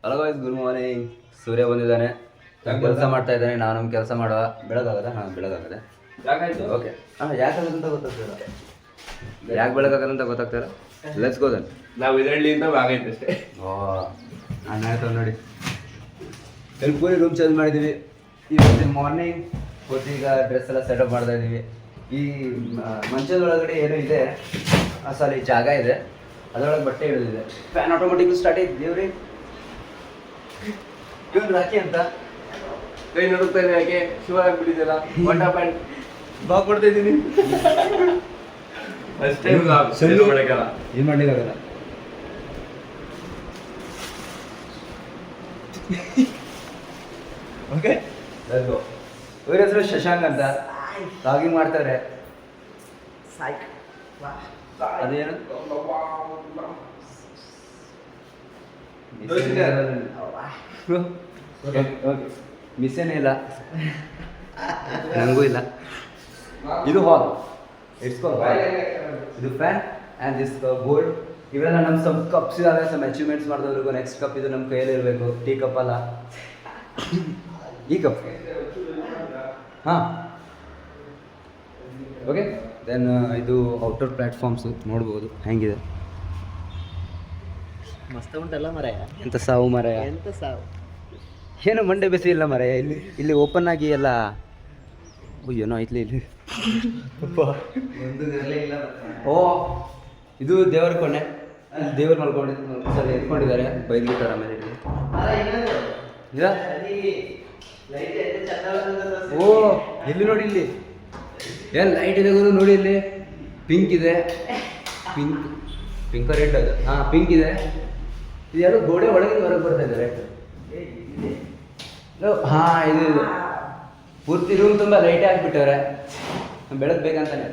Hello guys, good morning. ಸೂರ್ಯ ಬಂದಿದ್ದಾನೆ, ಕೆಲಸ ಮಾಡ್ತಾ ಇದ್ದಾನೆ. ನಾನು ಕೆಲಸ ಮಾಡುವ. ಬೆಳಗಾಗದ? ಹಾಂ, ಬೆಳಗಾಗದೆ. ಓಕೆ. ಹಾಂ, ಯಾಕಾಗದಂತ ಗೊತ್ತಾಗ್ತಿಲ್ಲ. ಯಾಕೆ ಬೆಳಗಾಗದಂತ ಗೊತ್ತಾಗ್ತಿಲ್ಲ. Let's go then. ನಾವು ಇದರಳ್ಳಿಯಿಂದ ಆಗೈತೆ ಅಷ್ಟೇ. ಓ, ಅಣ್ಣ ಆಯ್ತು ನೋಡಿ. ಎಲ್ಪೂರಿ ರೂಮ್ ಚೇಂಜ್ ಮಾಡಿದ್ದೀವಿ ಇವತ್ತು ಮಾರ್ನಿಂಗ್. ಈಗ ಡ್ರೆಸ್ ಎಲ್ಲ ಸೆಟಪ್ ಮಾಡ್ತಾ ಇದ್ದೀವಿ. ಈ ಮಂಚದೊಳಗಡೆ ಏನೋ ಇದೆ, ಸಾರಿ ಜಾಗ ಇದೆ, ಅದರೊಳಗೆ ಬಟ್ಟೆ ಇಡೋದಿದೆ. ಫ್ಯಾನ್ ಆಟೋಮೆಟಿಕ್ಲಿ ಸ್ಟಾರ್ಟ್ ಆಯ್ತು. ದೇವ್ರಿ ಇವನು ರಾಕಿ ಅಂತ ಕೈ ನೋಡುತ್ತಾ ಇದೆ, ಯಾಕೆ ಶಿವ ಆಗ್ಬಿಟ್ಟಿದ್ದಲ್ಲ. ಬಟ್ಟ ಪ್ಯಾಂಟ್ ಬಾಗ್ ಕೊಡ್ತಾ ಇದ್ದೀನಿ. ಅಷ್ಟೇ ಮಾಡಕ್ಕಲ್ಲ, ಏನು ಮಾಡಲಿಕ್ಕಾಗಲ್ಲ. ಓಕೆ, ಇವ್ರ ಹೆಸರು ಶಶಾಂಕ್ ಅಂತ. ಲಾಗಿಂಗ್ ಮಾಡ್ತಾರೆ. ಅದೇನು ಮಿಸ್ ಏನೇ ಇಲ್ಲ, ನನಗೂ ಇಲ್ಲ. ಇದು ಹಾಲ್, ಇಟ್ಸ್ ಕಾಲ್ಡ್ ಹಾಲ್. ಇದು ಫ್ಯಾನ್ ಆ್ಯಂಡ್ ದಿಸ್ ಬೋರ್ಡ್. ಇವೆಲ್ಲ ನಮ್ಮ ಸಮ್ ಕಪ್ಸ್ ಇದಾವೆ, ಸಮ್ ಅಚೀವ್ಮೆಂಟ್ಸ್ ಮಾಡಿದವ್ರಿಗೂ. ನೆಕ್ಸ್ಟ್ ಕಪ್ ಇದು ನಮ್ಮ ಕೈಯಲ್ಲಿ ಇರಬೇಕು. ಟೀ ಕಪ್ ಅಲ್ಲ, ಈ ಕಪ್. ಹಾಂ, ಓಕೆ. ದೆನ್ ಇದು ಔಟ್ಡೋರ್ ಪ್ಲ್ಯಾಟ್ಫಾರ್ಮ್ಸು ನೋಡ್ಬೋದು ಹೆಂಗಿದೆ. ಮಸ್ತ್ ಉಂಟಲ್ಲ ಮರ. ಎಂಥ ಸಾವು ಮರ, ಎಂತ ಸಾವು. ಏನು ಮಂಡೆ ಬಿಸಿ ಇಲ್ಲ ಮರ. ಇಲ್ಲಿ ಓಪನ್ ಆಗಿ ಎಲ್ಲ ಏನೋ ಐತ್ಲಿ ಇಲ್ಲಿ. ಓ, ಇದು ದೇವರ ಕೊನೆ. ಇಲ್ಲಿ ದೇವ್ರು ಮಲ್ಕೊಂಡಿದ್ದು ಸರಿ ಎತ್ಕೊಂಡಿದ್ದಾರೆ. ಬೈದ್ಬಿಟ್ಟಾರೆ ಆಮೇಲೆ ಇಲ್ಲಿ. ಓ, ಇಲ್ಲಿ ನೋಡಿ, ಇಲ್ಲಿ ಏನು ಲೈಟ್ ಇದೆ ಗುರು. ನೋಡಿ ಇಲ್ಲಿ ಪಿಂಕ್ ಇದೆ. ಪಿಂಕ್ ರೆಡ್ ಅದು. ಹಾಂ, ಪಿಂಕ್ ಇದೆ. ಇದು ಯಾರು ಗೋಡೆ ಒಳಗೆ ಹೊರಗೆ ಬರ್ತಾ ಇದ್ದಾರೆ. ಹಾಂ, ಇದು ಪೂರ್ತಿ ರೂಮ್ ತುಂಬ ಲೈಟೇ ಹಾಕ್ಬಿಟ್ಟವ್ರೆ. ಬೆಳಗ್ಗೆ ಬೇಕಂತಾನೆ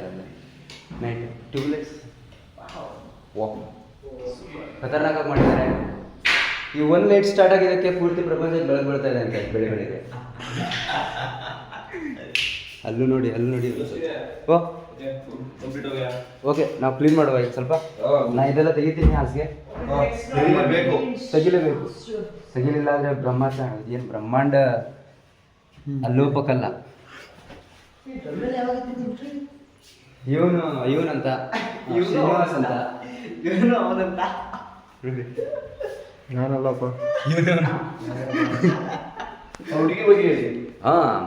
ನೈಟ್ ಟ್ಯೂಬ್ಲೈಟ್ಸ್. ವಾಹ್, ಖತರ್ನಾಕಾಗಿ ಮಾಡಿದ್ದಾರೆ. ಈ ಒಂದು ಲೈಟ್ ಸ್ಟಾರ್ಟ್ ಆಗಿದ್ದಕ್ಕೆ ಪೂರ್ತಿ ಪ್ರಪಂಚಕ್ಕೆ ಬೆಳಗ್ಗೆ ಬೀಳ್ತಾ ಇದೆ ಅಂತ ಬೆಳಿಗ್ಗೆ. ಅಲ್ಲೂ ನೋಡಿ, ಅಲ್ಲೂ ನೋಡಿ. ಓ, ಓಕೆ, ನಾವು ಕ್ಲೀನ್ ಮಾಡುವ ಈಗ ಸ್ವಲ್ಪ. ನಾ ಇದೆಲ್ಲ ತೆಗಿತೀನಿ ಹಾಸಿಗೆ. ತೆಗಿಲೇಬೇಕು. ತೆಗಿಲಿಲ್ಲ ಅಂದರೆ ಏನು ಬ್ರಹ್ಮಾಂಡ ಅಲ್ಲೋಪಕ್ಕಲ್ಲ. ಇವನಂತ ಶ್ರೀನಿವಾಸ್ ಅಂತ. ನಾನಲ್ಲಪ್ಪ. ಹುಡುಗಿ ಬಗ್ಗೆ ಹೇಳಿ. ಹಾಂ,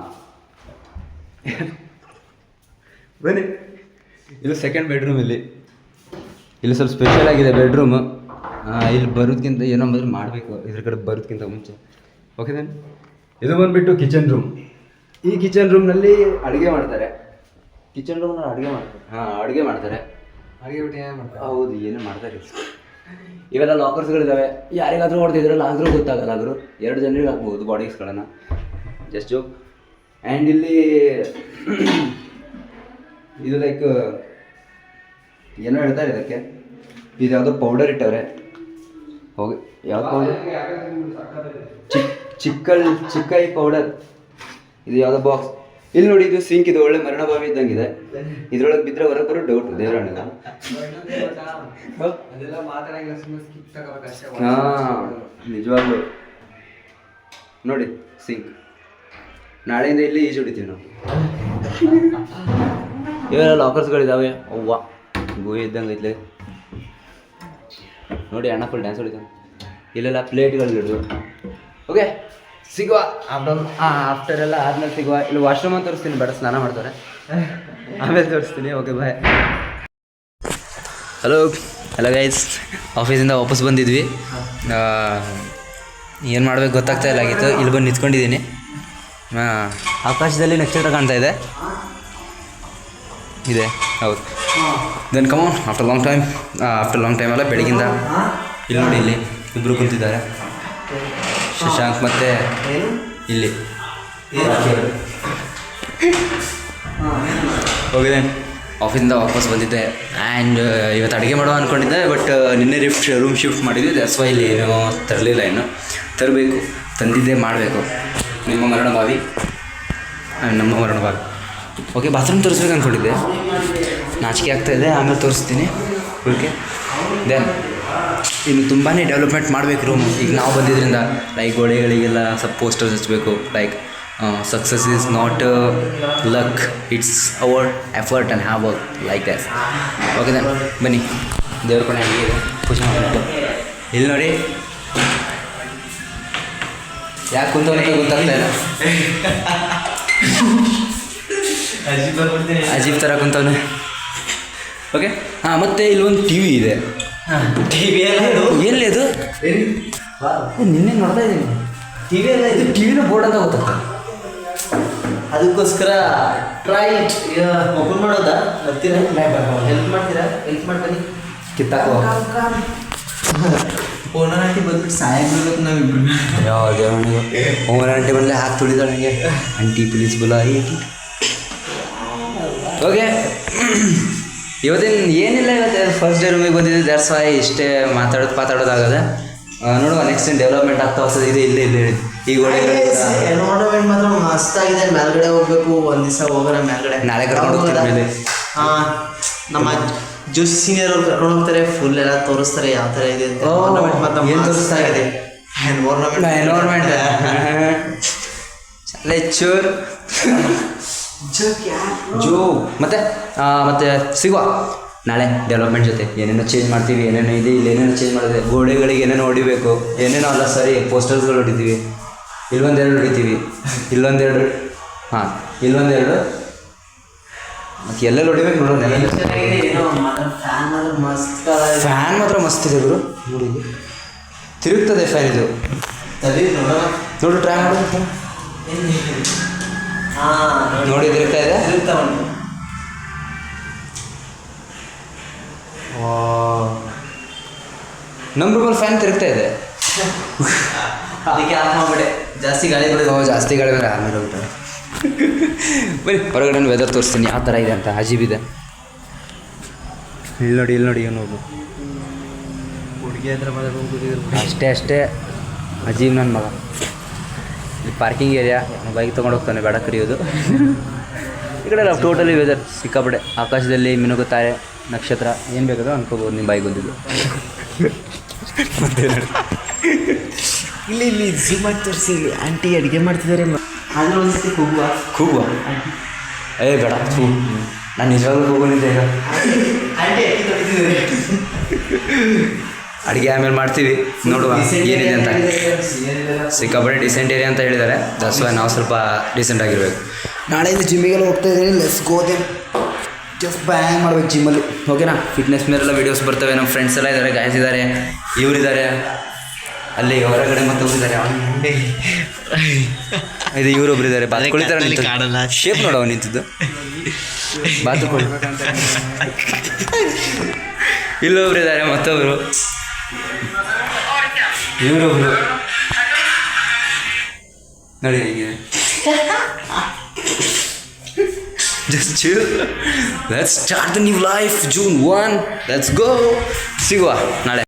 ಬನ್ನಿ. ಇದು ಸೆಕೆಂಡ್ ಬೆಡ್ರೂಮ್. ಇಲ್ಲಿ ಸ್ವಲ್ಪ ಸ್ಪೆಷಲ್ ಆಗಿದೆ ಬೆಡ್ರೂಮು. ಇಲ್ಲಿ ಬರೋದಕ್ಕಿಂತ ಏನೋ ಮೊದಲು ಮಾಡಬೇಕು, ಇದ್ರ ಕಡೆ ಬರೋದಕ್ಕಿಂತ ಮುಂಚೆ. ಓಕೆ ದೆನ್, ಇದು ಬಂದುಬಿಟ್ಟು ಕಿಚನ್ ರೂಮ್. ಈ ಕಿಚನ್ ರೂಮ್ನಲ್ಲಿ ಅಡುಗೆ ಮಾಡ್ತಾರೆ. ಕಿಚನ್ ರೂಮ್ನಲ್ಲಿ ಅಡುಗೆ ಮಾಡ್ತಾರೆ. ಹಾಂ, ಅಡುಗೆ ಮಾಡ್ತಾರೆ. ಅಡುಗೆ ಬಿಟ್ಟು ಏನು ಮಾಡ್ತಾರೆ? ಹೌದು, ಏನು ಮಾಡ್ತಾರೆ. ಇವೆಲ್ಲ ಲಾಕರ್ಸ್ಗಳಿದ್ದಾವೆ. ಯಾರಿಗಾದರೂ ಹೊಡ್ತಿದ್ರಲ್ಲ ಆದರೂ ಗೊತ್ತಾಗಲ್ಲ. ಆದರೂ 2 ಜನರಿಗೆ ಹಾಕ್ಬೋದು ಬಾಡೀಸ್ಗಳನ್ನು. Just joke. ಆ್ಯಂಡ್ ಇಲ್ಲಿ ಇದು ಲೈಕ್ ಏನೋ ಹೇಳ್ತಾರೆ ಇದಕ್ಕೆ. ಇದು ಯಾವುದೋ ಪೌಡರ್ ಇಟ್ಟವ್ರೆ. ಹೋಗಿ ಯಾವ ಪೌಡರ್? ಚಿಕ್ಕೈ ಪೌಡರ್. ಇದು ಯಾವುದೋ ಬಾಕ್ಸ್. ಇಲ್ಲಿ ನೋಡಿ, ಇದು ಸಿಂಕ್. ಇದು ಒಳ್ಳೆ ಮರಣಭಾವಿ ಇದ್ದಂಗಿದೆ. ಇದ್ರೊಳಗೆ ಬಿದ್ದರೆ ಹೊರಗೆ ಬರೋ ಡೌಟ್ ದೇವರಣ್ಣ. ಹಾಂ, ನಿಜವಾಗ್ಲು ನೋಡಿ ಸಿಂಕ್. ನಾಳೆಯಿಂದ ಇಲ್ಲಿ ಈಜು ಹೊಡಿತೀವಿ ನಾವು. ಇವೆಲ್ಲ ಲಾಕರ್ಸ್ಗಳಿದ್ದಾವೆ. ಅವ್ವ, ಗೋಯಿ ಇದ್ದಂಗೆ ಐತ್ಲೆ ನೋಡಿ. ಅಣ್ಣ ಫುಲ್ ಡ್ಯಾನ್ಸ್ ಹೊಡಿತಾನೆ. ಇಲ್ಲೆಲ್ಲ ಪ್ಲೇಟ್ಗಳು ಹಿಡಿದು. ಓಕೆ, ಸಿಗುವ ಆಫ್ಟರ್ ಎಲ್ಲ ಆದ್ಮೇಲೆ ಸಿಗುವ. ಇಲ್ಲಿ ವಾಶ್ರೂಮ್ ಅಂತ ತೋರಿಸ್ತೀನಿ, ಬೇಡ ಸ್ನಾನ ಮಾಡ್ತಾರೆ, ಆಮೇಲೆ ತೋರಿಸ್ತೀನಿ. ಓಕೆ, ಬಾಯ್. ಹಲೋ ಗೈಸ್, ಆಫೀಸಿಂದ ವಾಪಸ್ ಬಂದಿದ್ವಿ. ಏನು ಮಾಡ್ಬೇಕು ಗೊತ್ತಾಗ್ತಾ ಇಲ್ಲ ಆಗಿತ್ತು. ಇಲ್ಲಿ ಬಂದು ನಿಂತ್ಕೊಂಡಿದ್ದೀನಿ. ಆಕಾಶದಲ್ಲಿ ನಕ್ಷತ್ರ ಕಾಣ್ತಾ ಇದೆ. ಹೌದು. ದೆನ್ ಕಮಾನ್, ಆಫ್ಟರ್ ಲಾಂಗ್ ಟೈಮ್ ಅಲ್ಲ, ಬೆಳಗಿಂದ ಇಲ್ಲಿ ನೋಡಿ, ಇಲ್ಲಿ ಇಬ್ಬರು ಕುಂತಿದ್ದಾರೆ. ಶಶಾಂಕ್ ಮತ್ತು ಇಲ್ಲಿ ಹೋಗಿದೆ. ಆಫೀಸಿಂದ ವಾಪಸ್ ಬಂದಿದ್ದೆ. ಆ್ಯಂಡ್ ಇವತ್ತು ಅಡುಗೆ ಮಾಡುವ ಅಂದ್ಕೊಂಡಿದ್ದೆ, ಬಟ್ ನಿನ್ನೆ ರೂಮ್ ಶಿಫ್ಟ್ ಮಾಡಿದ್ವಿ. ದಟ್ಸ್ ವೈ ಇಲ್ಲಿ ಏನೋ ತರಲಿಲ್ಲ. ಇನ್ನು ತರಬೇಕು, ತಂದಿದ್ದೆ, ಮಾಡಬೇಕು. ನಮ್ಮ ಮರಣಭಾವಿ. ಓಕೆ, ಬಾತ್ರೂಮ್ ತೋರಿಸ್ಬೇಕು ಅಂದ್ಕೊಂಡಿದ್ದೆ. ನಾಚಿಕೆ ಆಗ್ತಾಯಿದೆ, ಆಮೇಲೆ ತೋರಿಸ್ತೀನಿ. ಓಕೆ, ದೆನ್ ಇನ್ನು ತುಂಬಾ ಡೆವಲಪ್ಮೆಂಟ್ ಮಾಡಬೇಕು ರೂಮ್. ಈಗ ನಾವು ಬಂದಿದ್ದರಿಂದ ಲೈಕ್ ಗೋಡೆಗಳಿಗೆಲ್ಲ ಸ್ವಲ್ಪ ಪೋಸ್ಟರ್ಸ್ ಹಚ್ಚಬೇಕು. Like success is not luck, it's our effort and have work like that. Okay then ಬನ್ನಿ, ದೇವ್ರ ಕೊನೆ ಹಂಗೆ ಇದೆ, ಪೂಜೆ ಮಾಡಬೇಕು. ಇಲ್ಲಿ ನೋಡಿ ಯಾಕೆ ಕುಂತವನಿಗೆ ಗೊತ್ತಾಗ್ತಾ ಇಲ್ಲ, ಅಜೀಬ್ ಥರ ಕುಂತವನು. ಓಕೆ ಹಾಂ, ಮತ್ತು ಇಲ್ಲೊಂದು ಟಿ ವಿ ಇದೆ. ಎಲ್ಲಿ ಅದು? ನಿನ್ನೆ ನೋಡ್ತಾ ಇದ್ದೀನಿ. ಟಿ ವಿ ಎಲ್ಲ ಇದು ಟಿ ವಿನ ಬೋರ್ಡ್ ಅಂತ ಗೊತ್ತಾಗ್ತದೆ. ಅದಕ್ಕೋಸ್ಕರ ಟ್ರೈ ಓಪನ್ ಮಾಡೋದಾ? ಬರ್ತೀರಾ? ಹೆಲ್ಪ್ ಮಾಡ್ತೀರಾ? ಹೆಲ್ಪ್ ಮಾಡ್ಬನ್ನಿ. ಕಿತ್ತಾಕೋ ಓನರ್ ಆಂಟಿ ಬಂದ್ಬಿಟ್ಟು ಸಹಾಯ ಮಾಡ್ಬೇಕು ನಾವಿಬ್ರು. ಯಾವ ದೇವನಿಗೆ ಓಮನ ಆಂಟಿ ಬಂದಲೇ ಹಾಕಿ ತುಳಿದಾಳೆ ನನಗೆ. Aunty please ಬುಲಾಯಿ. ಓಕೆ, ಇವತ್ತಿನ ಏನಿಲ್ಲ, ಇವತ್ತು ಫಸ್ಟ್ ಡೇ ರೂಮಿಗೆ ಬಂದಿದ್ದು. ದ್ಯಾಟ್ಸ್ ವೈ ಇಷ್ಟೇ ಮಾತಾಡೋದಾಗದೆ. ನೋಡುವ ನೆಕ್ಸ್ಟ್ ಡೆವಲಪ್ಮೆಂಟ್ ಆಗ್ತಾ ಹೋಗ್ತದೆ. ಇದೆ ಇಲ್ಲೇ ಈ ಗೋಡೆ ಎನ್ವೈರನ್ಮೆಂಟ್ ಮಾತ್ರ ಮಸ್ತ್ ಆಗಿದೆ. ಮೇಲ್ಗಡೆ ಹೋಗ್ಬೇಕು, ಒಂದ್ ದಿವಸ ಹೋಗೋಣ ಮೇಲ್ಗಡೆ. ನಾಳೆ ಕರ್ಕೊಂಡು ಹೋಗ್ತೀನಿ ಮೇಲೆ. ಹಾಂ, ನಮ್ಮ ಜೋಶಿ ಸೀನಿಯರ್ ಅವ್ರು ಕರ್ಕೊಂಡು ಹೋಗ್ತಾರೆ. ಫುಲ್ ಎಲ್ಲ ತೋರಿಸ್ತಾರೆ ಯಾವ ಥರ ಇದೆ ಅಂತ. ಏನು ತೋರಿಸ್ತಾ ಇದೆ? ಎನ್ವೈರ್ಮೆಂಟ್ ಲೆಕ್ಚರ್ ಜೋ. ಮತ್ತೆ ಸಿಗುವ ನಾಳೆ ಡೆವಲಪ್ಮೆಂಟ್ ಜೊತೆ. ಏನೇನೋ ಚೇಂಜ್ ಮಾಡ್ತೀವಿ, ಏನೇನೋ ಇದೆ, ಇಲ್ಲಿ ಏನೇನೋ ಚೇಂಜ್ ಮಾಡಿದೆ. ಗೋಡೆಗಳಿಗೆ ಏನೇನೋ ಹೊಡಿಬೇಕು, ಏನೇನೋ ಅಲ್ಲ ಸರಿ. ಪೋಸ್ಟರ್ಸ್ಗಳು ಹೊಡಿತೀವಿ, ಇಲ್ಲೊಂದೆರಡು ಹೊಡಿತೀವಿ, ಇಲ್ಲೊಂದೆರಡು, ಹಾಂ ಇಲ್ಲೊಂದೆರಡು, ಮತ್ತು ಎಲ್ಲೆಲ್ಲಿ ಹೊಡಿಬೇಕು ನೋಡೋಣ. ಫ್ಯಾನ್ ಮಾತ್ರ ಮಸ್ತ್ ಇದೆ ಗುರು. ನೋಡಿ ತಿರುಗ್ತದೆ ಫ್ಯಾನ್ ಇದು. ನೋಡು, ಟ್ರೈ ಮಾಡೋದು. ನೋಡಿ ತಿರುಗ್ತಾ ಇದೆ. ನಮ್ಮ ರೂಮಲ್ಲಿ ಫ್ಯಾನ್ ತಿರುಗ್ತಾ ಇದೆ. ಅದಕ್ಕೆ ಆಫ್ ಮಾಡ್ಬಿಡೆ. ಜಾಸ್ತಿ ಗಾಳಿ ಬರೋದು. ಜಾಸ್ತಿ ಗಾಳಿ ಬೇರೆ ಆಮೇಲೆ ಹೋಗ್ತಾರೆ. ಬರೀ ಹೊರಗಡೆ ವೆದರ್ ತೋರಿಸ್ತೀನಿ ಯಾವ ಥರ ಇದೆ ಅಂತ. ಅಜೀಬ್ ಇದೆ. ಇಲ್ಲಿ ನೋಡಿ ಇವನು ಹೋಗು. ಹುಡುಗಿ ಹತ್ರ ಮಾತಾಡ್ಕೊಂಡು ಅಷ್ಟೇ ಅಜೀಬ್ ನನ್ನ ಮಗ. ಇಲ್ಲಿ ಪಾರ್ಕಿಂಗ್ ಏರಿಯಾ, ಬೈಕ್ ತೊಗೊಂಡು ಹೋಗ್ತಾನೆ, ಬೇಡ ಕರಿಯೋದು. ಈ ಕಡೆ ಟೋಟಲಿ ವೆದರ್ ಸಿಕ್ಕಾಪಡೆ. ಆಕಾಶದಲ್ಲಿ ಮಿನುಗುತ್ತಾರೆ ನಕ್ಷತ್ರ. ಏನು ಬೇಕಾದ್ರೂ ಅನ್ಕೋಬೋದು ನಿಮ್ಮ ಬಾಯಿಗೆ ಬಂದಿದ್ದು. ಇಲ್ಲಿ ಝೂಮ್ ಮಾಡಿ ತೋರಿಸಿ. ಇಲ್ಲಿ ಆಂಟಿ ಅಡುಗೆ ಮಾಡ್ತಿದ್ದಾರೆ. ಆದ್ರೆ ಒಂದ್ಸತಿ ಕೂಗುವ ಏ ಬೇಡ, ನಾನು ನಿಜವಾಗ್ಲೂ ಕೂಗುನಿದ್ದೆ. ಈಗ ಆಂಟಿ ಅಕ್ಕಿ ತೊಳಿತಿದ್ದಾರೆ. ಅಡುಗೆ ಆಮೇಲೆ ಮಾಡ್ತೀವಿ, ನೋಡುವ ಏನಿದೆ ಅಂತ. ಸಿಕ್ಕಾಪಟ್ಟೆ ಡಿಸೆಂಟ್ ಏರಿಯಾ ಅಂತ ಹೇಳಿದ್ದಾರೆ. ದಟ್ಸ್ ವೈ ನಾವು ಸ್ವಲ್ಪ ಡಿಸೆಂಟ್ ಆಗಿರ್ಬೇಕು. ನಾಳೆಯಿಂದ ಜಿಮ್ಮಿಗೆಲ್ಲ ಹೋಗ್ತಾ ಇದ್ದೀನಿ. Let's go then. Just bang ಮಾಡ್ಬೇಕು ಜಿಮ್ಮಲ್ಲಿ. ಓಕೆನಾ? ಫಿಟ್ನೆಸ್ ಮೇಲೆಲ್ಲ ವೀಡಿಯೋಸ್ ಬರ್ತವೆ. ನಮ್ಮ ಫ್ರೆಂಡ್ಸ್ ಎಲ್ಲ ಇದ್ದಾರೆ, ಗಾಯ್ಸ್ ಇದ್ದಾರೆ, ಇವರಿದ್ದಾರೆ, ಅಲ್ಲಿ ಹೊರಗಡೆ ಮತ್ತೊಬ್ಬರಿದ್ದಾರೆ. ಇದು ಇವರೊಬ್ರು ಇದ್ದಾರೆ. ಬಾತ್ಕೊಳಿತಾರೆ ನಿಂತು. ಶೇಪ್ ನೋಡವ ನಿಂತಿದ್ದು ಬಾತುಕೋಳಿ. ಇಲ್ಲೊಬ್ರು ಇದ್ದಾರೆ, ಮತ್ತೊಬ್ರು, ಇವರೊಬ್ರು ನೋಡಿ ಹೀಗೆ. Just chill. Let's start the new life. June 1. Let's go. ಸಿಗುವ ನಾಳೆ.